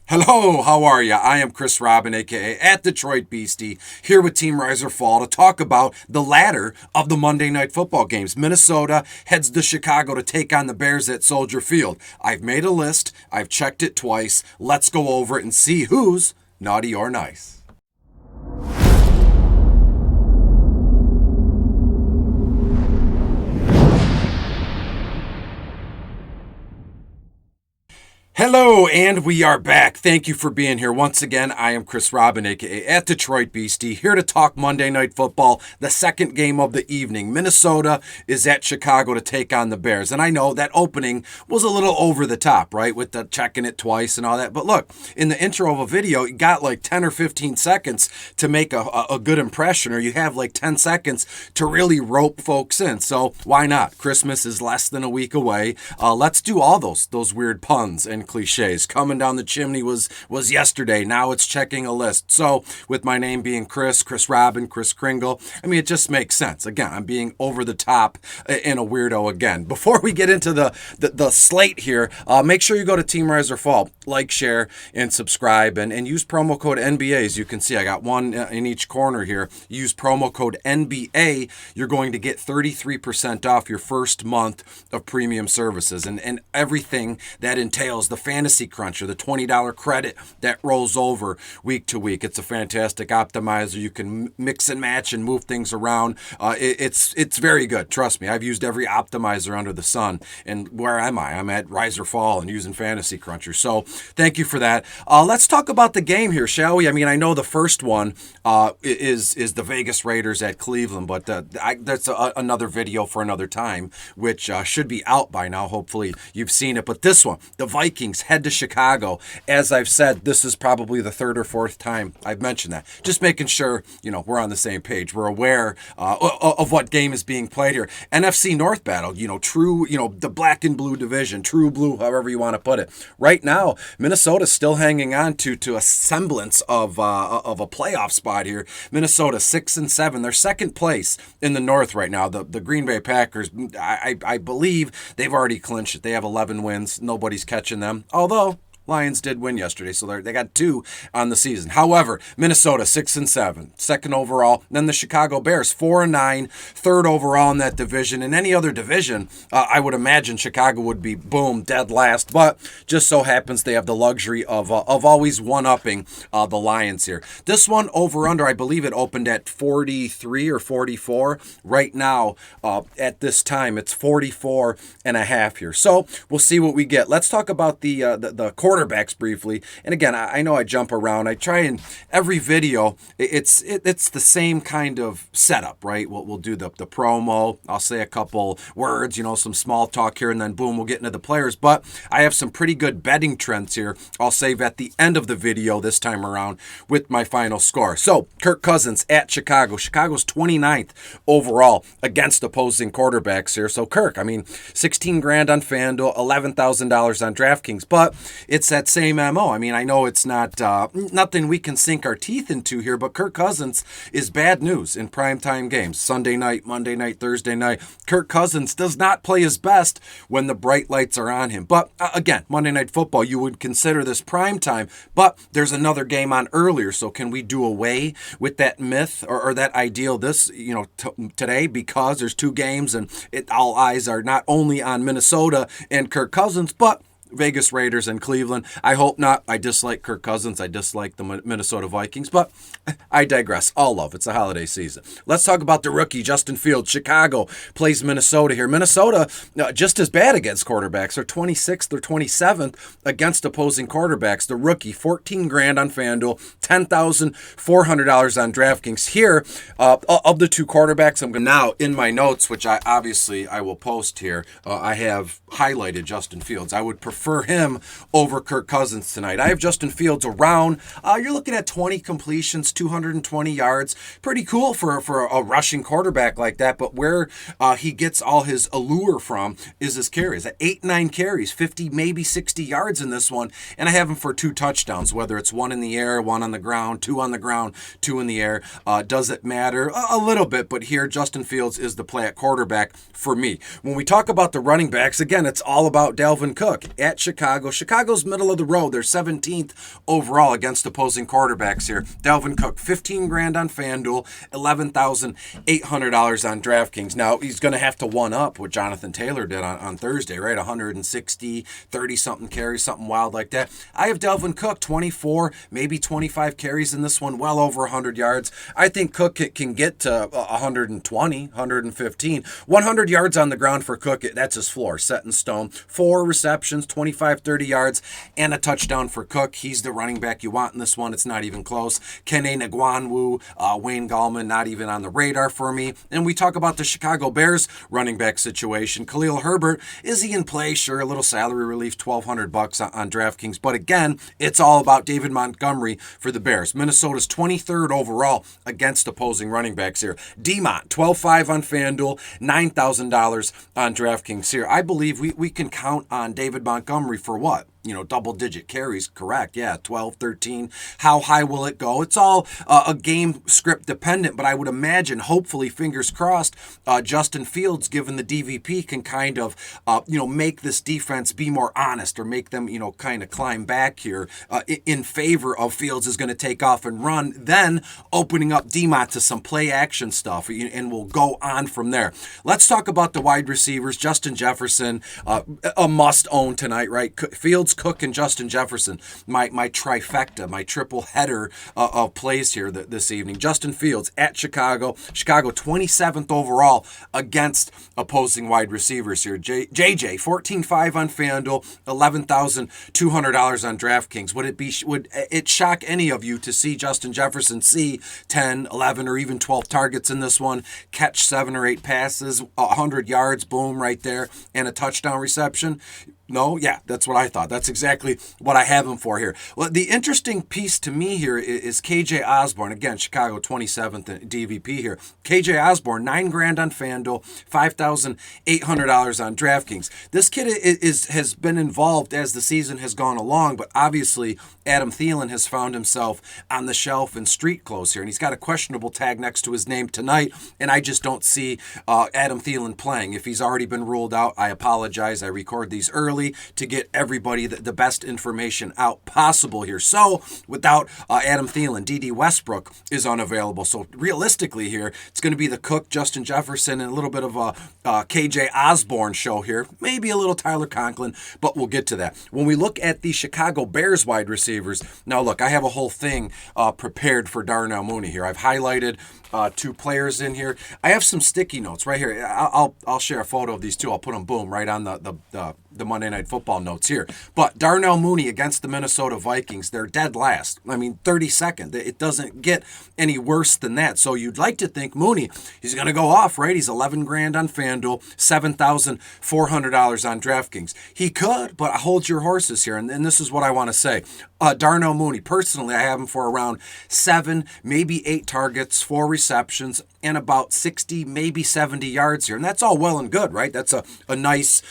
Hello, how are ya? I am Chris Robin, aka at Detroit Beastie, here with Team Riser Fall to talk about the latter of the Monday Night Football games. Minnesota heads to Chicago to take on the Bears at Soldier Field. I've made a list, I've checked it twice. Let's go over it and see who's naughty or nice. Hello, and we are back. Thank you for being here. Once again, I am Chris Robin, aka at Detroit Beastie, here to talk Monday Night Football, the second game of the evening. Minnesota is at Chicago to take on the Bears. And I know that opening was a little over the top, right, with the checking it twice and all that. But look, in the intro of a video, you got like 10 or 15 seconds to make a good impression, or you have like 10 seconds to really rope folks in. So why not? Christmas is less than a week away. Let's do all those weird puns and cliches. Coming down the chimney was yesterday. Now it's checking a list. So with my name being Chris Robin, Chris Kringle, I mean, it just makes sense. Again, I'm being over the top and a weirdo again. Before we get into the slate here, make sure you go to Team Riser Fall, like, share, and subscribe, and use promo code NBA. As you can see, I got one in each corner here. Use promo code NBA. You're going to get 33% off your first month of premium services and everything that entails the Fantasy Cruncher, the $20 credit that rolls over week to week. It's a fantastic optimizer. You can mix and match and move things around. It's very good. Trust me, I've used every optimizer under the sun. And where am I? I'm at Riser Fall and using Fantasy Cruncher. So thank you for that. Let's talk about the game here, shall we? I mean, I know the first one is the Vegas Raiders at Cleveland, but that's another video for another time, which should be out by now. Hopefully you've seen it. But this one, the Vikings head to Chicago. As I've said, this is probably the third or fourth time I've mentioned that. Just making sure, we're on the same page. We're aware of what game is being played here. NFC North battle, true, the black and blue division, true blue, however you want to put it. Right now, Minnesota's still hanging on to a semblance of a playoff spot here. Minnesota 6-7. They're second place in the North right now. The Green Bay Packers, I believe they've already clinched it. They have 11 wins. Nobody's catching them. Although Lions did win yesterday, so they got 2 on the season. However, Minnesota 6-7, second overall. Then the Chicago Bears 4-9, third overall in that division. In any other division, I would imagine Chicago would be boom dead last. But just so happens they have the luxury of always one-upping the Lions here. This one over under, I believe it opened at 43 or 44. Right now, at this time, it's 44.5 here. So we'll see what we get. Let's talk about the quarterbacks briefly. And again, I know I jump around. I try and every video, it's the same kind of setup, right? We'll do the promo. I'll say a couple words, some small talk here, and then boom, we'll get into the players. But I have some pretty good betting trends here. I'll save at the end of the video this time around with my final score. So Kirk Cousins at Chicago. Chicago's 29th overall against opposing quarterbacks here. So Kirk, I mean, 16 grand on FanDuel, $11,000 on Draftkings, but it's that same MO. I mean, I know it's not nothing we can sink our teeth into here, but Kirk Cousins is bad news in primetime games. Sunday night, Monday night, Thursday night. Kirk Cousins does not play his best when the bright lights are on him. But again, Monday Night Football, you would consider this primetime, but there's another game on earlier. So can we do away with that myth or that ideal today, because there's 2 games and all eyes are not only on Minnesota and Kirk Cousins, but Vegas Raiders and Cleveland. I hope not. I dislike Kirk Cousins. I dislike the Minnesota Vikings, but I digress. All love. It's a holiday season. Let's talk about the rookie, Justin Fields. Chicago plays Minnesota here. Minnesota, just as bad against quarterbacks. They're 26th or 27th against opposing quarterbacks. The rookie, 14 grand on FanDuel, $10,400 on DraftKings. Here, of the 2 quarterbacks, I'm going to now, in my notes, which I will post here, I have highlighted Justin Fields. I would prefer him over Kirk Cousins tonight. I have Justin Fields around. You're looking at 20 completions, 220 yards. Pretty cool for a rushing quarterback like that. But where he gets all his allure from is his carries. 8-9 carries, 50, maybe 60 yards in this one. And I have him for 2 touchdowns, whether it's 1 in the air, 1 on the ground, 2 on the ground, 2 in the air. Does it matter? A little bit. But here, Justin Fields is the play at quarterback for me. When we talk about the running backs, again, it's all about Dalvin Cook. at Chicago. Chicago's middle of the road. They're 17th overall against opposing quarterbacks here. Dalvin Cook, $15,000 on FanDuel, $11,800 on DraftKings. Now, he's going to have to one-up what Jonathan Taylor did on Thursday, right? 160, 30-something carries, something wild like that. I have Dalvin Cook, 24, maybe 25 carries in this one, well over 100 yards. I think Cook can get to 120, 115. 100 yards on the ground for Cook, that's his floor, set in stone. 4 receptions, 25, 30 yards, and a touchdown for Cook. He's the running back you want in this one. It's not even close. Kene Ngwanwu, Wayne Gallman, not even on the radar for me. And we talk about the Chicago Bears running back situation. Khalil Herbert, is he in play? Sure, a little salary relief, $1,200 on DraftKings. But again, it's all about David Montgomery for the Bears. Minnesota's 23rd overall against opposing running backs here. D-Mont, $12,500 on FanDuel, $9,000 on DraftKings here. I believe we can count on David Montgomery for what? Double-digit carries, correct. Yeah, 12, 13. How high will it go? It's all a game script dependent, but I would imagine, hopefully, fingers crossed, Justin Fields, given the DVP, can kind of, make this defense be more honest or make them, kind of climb back here in favor of Fields is going to take off and run, then opening up D-Mont to some play-action stuff, and we'll go on from there. Let's talk about the wide receivers. Justin Jefferson, a must-own tonight, right? Fields, Cook, and Justin Jefferson, my trifecta, my triple header of plays here this evening. Justin Fields at Chicago. Chicago 27th overall against opposing wide receivers here. JJ, $14,500 on FanDuel, $11,200 on DraftKings. Would it shock any of you to see Justin Jefferson see 10, 11, or even 12 targets in this one, catch 7 or 8 passes, 100 yards, boom, right there, and a touchdown reception? No? Yeah, that's what I thought. That's exactly what I have him for here. Well, the interesting piece to me here is KJ Osborne. Again, Chicago 27th DVP here. KJ Osborne, $9,000 on FanDuel, $5,800 on DraftKings. This kid has been involved as the season has gone along, but obviously Adam Thielen has found himself on the shelf in street clothes here, and he's got a questionable tag next to his name tonight, and I just don't see Adam Thielen playing. If he's already been ruled out, I apologize. I record these early to get everybody the best information out possible here. So without Adam Thielen, D.D. Westbrook is unavailable. So realistically here, it's going to be the Cook, Justin Jefferson, and a little bit of a KJ Osborne show here. Maybe a little Tyler Conklin, but we'll get to that. When we look at the Chicago Bears wide receivers, now look, I have a whole thing prepared for Darnell Mooney here. I've highlighted 2 players in here. I have some sticky notes right here. I'll share a photo of these 2. I'll put them, boom, right on the Monday Night Football notes here. But Darnell Mooney against the Minnesota Vikings, they're dead last. I mean, 32nd. It doesn't get any worse than that. So you'd like to think Mooney, he's going to go off, right? He's $11,000 on FanDuel, $7,400 on DraftKings. He could, but hold your horses here. And this is what I want to say. Darnell Mooney, personally, I have him for around 7, maybe 8 targets, 4 receptions, and about 60, maybe 70 yards here. And that's all well and good, right? That's a nice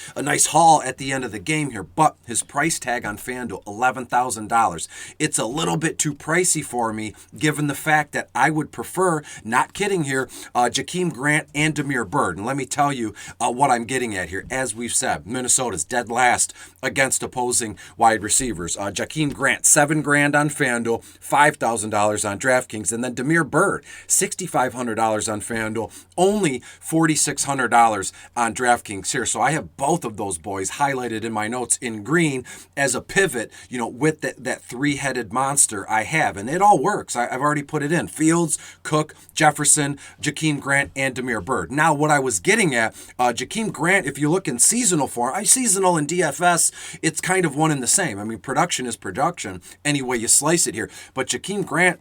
haul at the end of the game here. But his price tag on FanDuel, $11,000. It's a little bit too pricey for me, given the fact that I would prefer, not kidding here, Jakeem Grant and Damiere Byrd. And let me tell you what I'm getting at here. As we've said, Minnesota's dead last against opposing wide receivers. Jakeem Grant, $7,000 on FanDuel, $5,000 on DraftKings. And then Damiere Byrd, $6,500 on FanDuel, only $4,600 on DraftKings here. So I have both of those boys highlighted in my notes in green as a pivot, with that 3-headed monster I have. And it all works. I've already put it in. Fields, Cook, Jefferson, Jakeem Grant, and Damiere Byrd. Now, what I was getting at, Jakeem Grant, if you look in seasonal form, seasonal and DFS, it's kind of one and the same. I mean, production is production any way you slice it here. But Jakeem Grant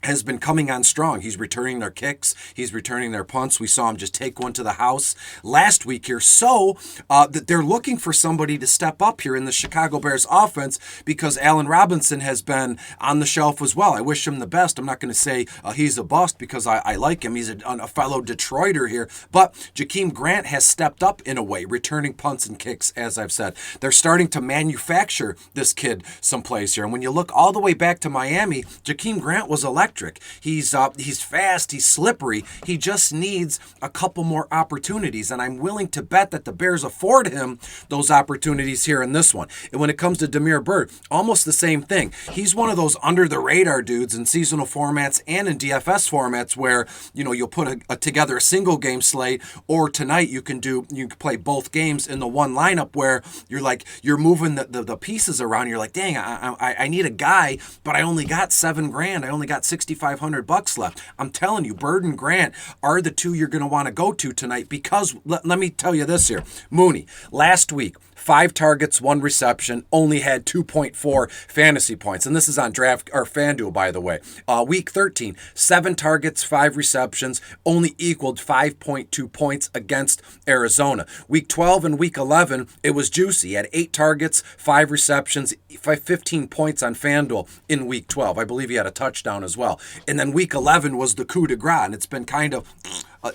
has been coming on strong. He's returning their kicks. He's returning their punts. We saw him just take one to the house last week here. So that they're looking for somebody to step up here in the Chicago Bears offense because Allen Robinson has been on the shelf as well. I wish him the best. I'm not going to say he's a bust because I like him. He's a fellow Detroiter here. But Jakeem Grant has stepped up in a way, returning punts and kicks, as I've said. They're starting to manufacture this kid someplace here. And when you look all the way back to Miami, Jakeem Grant was electric. electric. He's fast. He's slippery. He just needs a couple more opportunities, and I'm willing to bet that the Bears afford him those opportunities here in this one. And when it comes to Damiere Byrd, almost the same thing. He's one of those under-the-radar dudes in seasonal formats and in DFS formats where, you'll put together a single game slate, or tonight you can play both games in the one lineup where you're moving the pieces around. You're like, dang, I need a guy, but I only got $7,000. I only got $6,500 left. I'm telling you, Byrd and Grant are the two you're going to want to go to tonight because let me tell you this here. Mooney, last week, 5 targets, 1 reception, only had 2.4 fantasy points. And this is on FanDuel, by the way. Week 13, 7 targets, 5 receptions, only equaled 5.2 points against Arizona. Week 12 and week 11, it was juicy. He had 8 targets, 5 receptions, 15 points on FanDuel in week 12. I believe he had a touchdown as well. And then week 11 was the coup de grace, and it's been kind of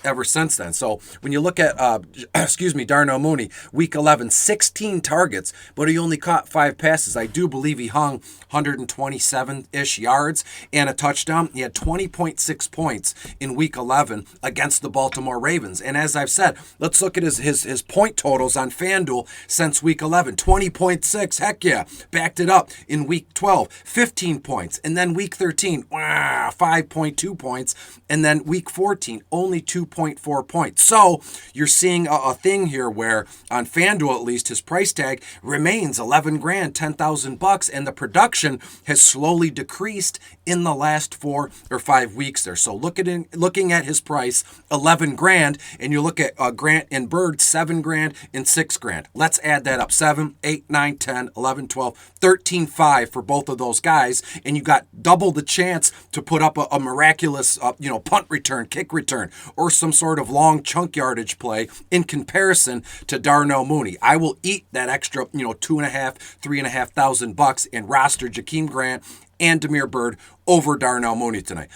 ever since then. So when you look at, Darnell Mooney, week 11, 16 targets, but he only caught 5 passes. I do believe he hung 127-ish yards and a touchdown. He had 20.6 points in week 11 against the Baltimore Ravens. And as I've said, let's look at his point totals on FanDuel since week 11. 20.6, heck yeah, backed it up. In week 12, 15 points. And then week 13, 5.2 points. And then week 14, only 2.4 points. So you're seeing a thing here where on FanDuel, at least, his price tag remains $11,000, $10,000, and the production has slowly decreased in the last 4 or 5 weeks there. So looking at his price, $11,000, and you look at Grant and Byrd, $7,000 and $6,000. Let's add that up: 7, 8, 9, 10, 11, 12, 13.5 for both of those guys, and you got double the chance to put up a miraculous, punt return, kick return, or some sort of long chunk yardage play in comparison to Darnell Mooney. I will eat that extra, $2,500, $3,500 and roster Jakeem Grant and Damiere Byrd over Darnell Mooney tonight.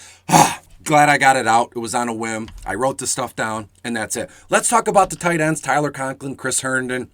Glad I got it out. It was on a whim. I wrote the stuff down, and that's it. Let's talk about the tight ends: Tyler Conklin, Chris Herndon,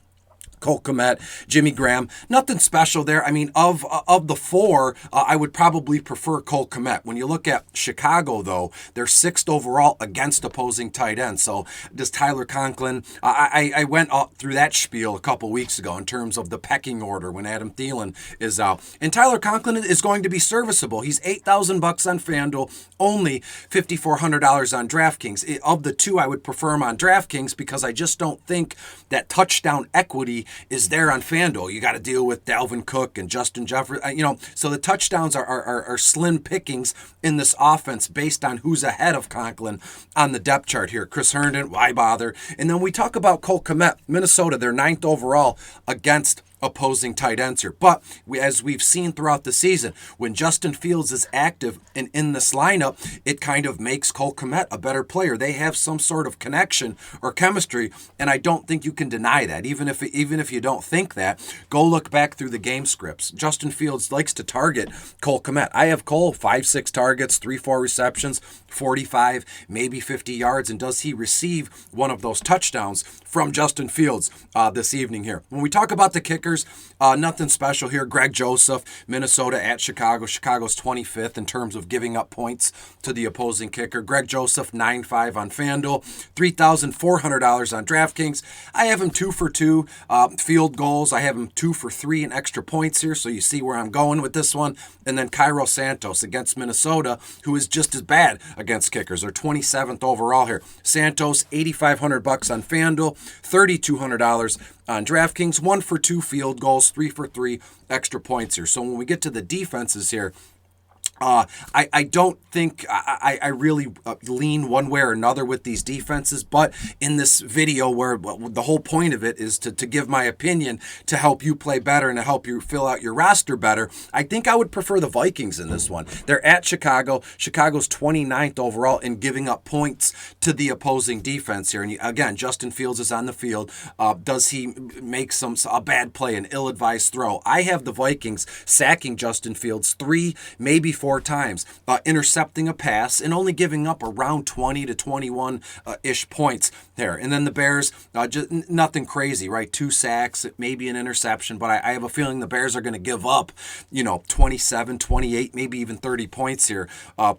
Cole Kmet, Jimmy Graham. Nothing special there. I mean, of the 4, I would probably prefer Cole Kmet. When you look at Chicago, though, they're 6th overall against opposing tight ends. So does Tyler Conklin? I went through that spiel a couple weeks ago in terms of the pecking order when Adam Thielen is out. And Tyler Conklin is going to be serviceable. He's $8,000 on FanDuel, only $5,400 on DraftKings. Of the 2, I would prefer him on DraftKings because I just don't think that touchdown equity is there on FanDuel. You got to deal with Dalvin Cook and Justin Jefferson. So the touchdowns are slim pickings in this offense based on who's ahead of Conklin on the depth chart here. Chris Herndon, why bother? And then we talk about Cole Kmet, Minnesota. They're 9th overall against opposing tight ends here. But as we've seen throughout the season, when Justin Fields is active and in this lineup, it kind of makes Cole Kmet a better player. They have some sort of connection or chemistry, and I don't think you can deny that. Even if you don't think that, go look back through the game scripts. Justin Fields likes to target Cole Kmet. I have Cole 5-6 targets, 3-4 receptions, 45, maybe 50 yards. And does he receive one of those touchdowns from Justin Fields this evening here? When we talk about the kicker, nothing special here. Greg Joseph, Minnesota at Chicago. Chicago's 25th in terms of giving up points to the opposing kicker. Greg Joseph, 9.5 on FanDuel, $3,400 on DraftKings. I have him 2 for 2 field goals. I have him 2 for 3 in extra points here, so you see where I'm going with this one. And then Cairo Santos against Minnesota, who is just as bad against kickers. They're 27th overall here. Santos, $8,500 on FanDuel, $3,200 on DraftKings. 1 for 2 field goals, 3 for 3 extra points here. So when we get to the defenses here, I don't think I really lean one way or another with these defenses, but in this video where the whole point of it is to give my opinion to help you play better and to help you fill out your roster better, I think I would prefer the Vikings in this one. They're at Chicago. Chicago's 29th overall in giving up points to the opposing defense here. And again, Justin Fields is on the field. Does he make a bad play, an ill-advised throw? I have the Vikings sacking Justin Fields 3, maybe 4 4 times, intercepting a pass and only giving up around 20 to 21-ish points there. And then the Bears, just nothing crazy, right? 2 sacks, maybe an interception, but I have a feeling the Bears are going to give up, 27, 28, maybe even 30 points here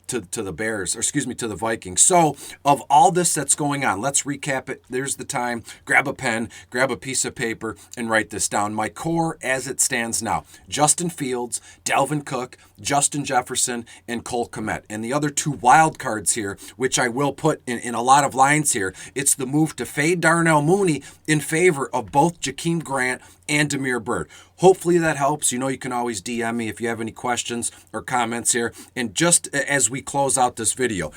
to the Bears, or excuse me, to the Vikings. So of all this that's going on, let's recap it. There's the time. Grab a pen, grab a piece of paper, and write this down. My core as it stands now: Justin Fields, Dalvin Cook, Justin Jefferson, and Cole Kmet. And the other 2 wild cards here, which I will put in a lot of lines here, it's the move to fade Darnell Mooney in favor of both Jakeem Grant and Damiere Byrd. Hopefully that helps. You can always DM me if you have any questions or comments here. And just as we close out this video,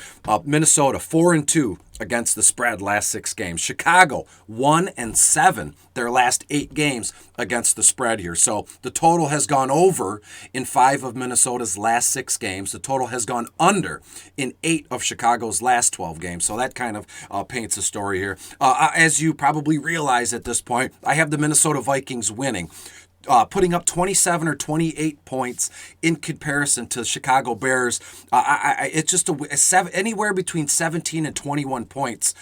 Minnesota 4-2 against the spread last 6 games. Chicago 1-7 their last 8 games against the spread here. So the total has gone over in 5 of Minnesota's last 6 games. The total has gone under in 8 of Chicago's last 12 games. So that kind of paints a story here. As you probably realize at this point, I have the Minnesota Vikings winning, putting up 27 or 28 points in comparison to the Chicago Bears. It's just anywhere between 17 and 21 points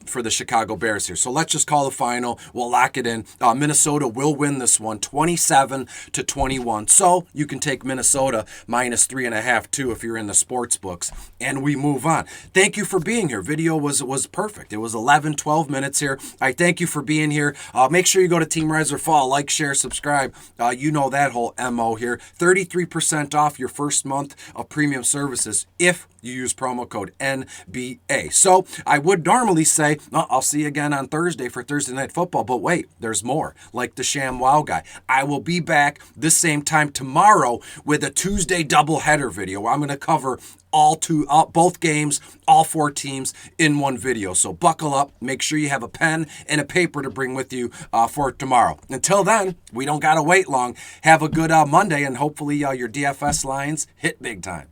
for the Chicago Bears here. So let's just call the final. We'll lock it in. Minnesota will win this one, 27-21. So you can take Minnesota minus 3.5 too if you're in the sports books. And we move on. Thank you for being here. Video was perfect. It was 11, 12 minutes here. I thank you for being here. Make sure you go to Team Rise or Fall. Like, share, subscribe. You know that whole MO here. 33% off your first month of premium services if you use promo code NBA. So I would normally say, I'll see you again on Thursday for Thursday Night Football, but wait, there's more, like the Sham Wow guy. I will be back this same time tomorrow with a Tuesday doubleheader video where I'm going to cover both games, all 4 teams in one video. So buckle up, make sure you have a pen and a paper to bring with you for tomorrow. Until then, we don't got to wait long. Have a good Monday, and hopefully your DFS lines hit big time.